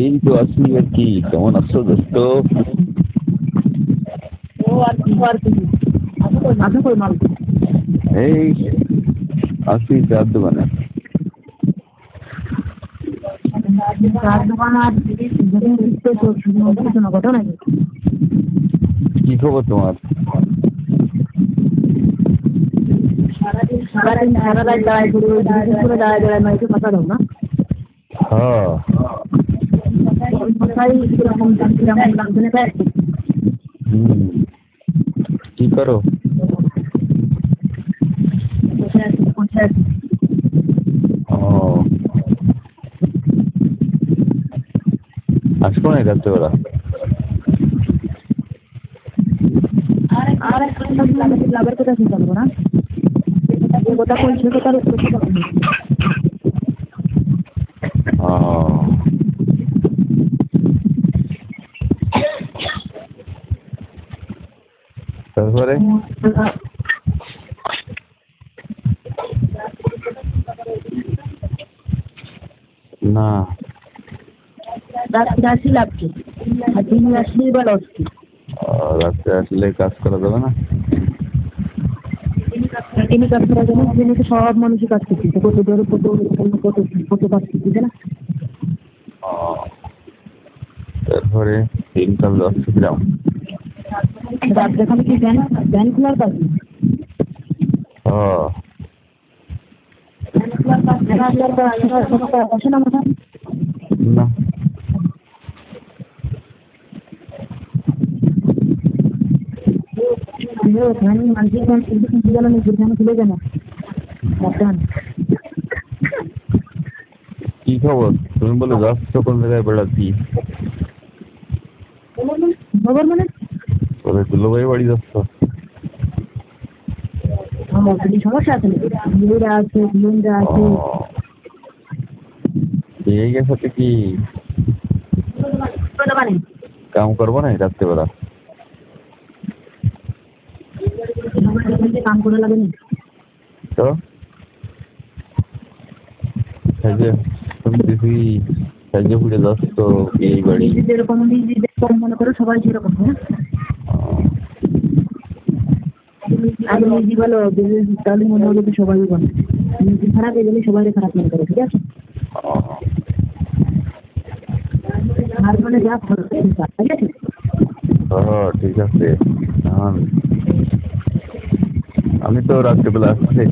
এই তো আছি আর কি। কেমন আছো দোস্ত? এই আছি চার দোকানে। কি খবর তোমার? হ্যাঁ, কি করো? ও, আসবো না রাত্রেবেলা? লাভের কথা চিন্তা করবো না, যে কথা বলছে কথার উত্তর ও, তারপরে না, রাত্রে আসি লাভকে আর দিনে আসলে বা লস কি? রাত্রে আসলে কাজ করা যাবে না? তিনি কাজ করার জন্য দিনে তো সব মানুষই কাজ করতেছে, কত ধরো কত কত কত কাজ করতেছে না। ও, তারপরে দিনকাল যাচ্ছে কিরাম? রাত দেখালে কি ভ্যান ভ্যান খোলার কাজ ও, আসে না মাথা না, মানুষের খুলে যায় না। কি খবর? তুমি বলে যাচ্ছ কোন জায়গায় বেড়াচ্ছি? খবর মানে ওদের দুলোভাই বাড়ি যাচ্ছ? আমার যদি সমস্যা আছে মেয়েরা আছে বোনরা আছে। দিয়ে গেছে তো কি মানে কাম করবো না রাত্রেবেলা? কাম করে লাগে না তো তুমি দেখি সাহায্য ফুটে যাচ্ছ এই বাড়ি। যেরকম যেরকম মনে করো সবাই যেরকম, হ্যাঁ আর নিজে ভালো তাহলে মনে হলো যে সবাই ভালো, নিজে খারাপ হয়ে গেলে সবাই খারাপ মনে করে, ঠিক আছে? আর মানে যা খরচ ঠিক আছে। ঠিক আছে। আমি তো রাত্রেবেলা আসছি।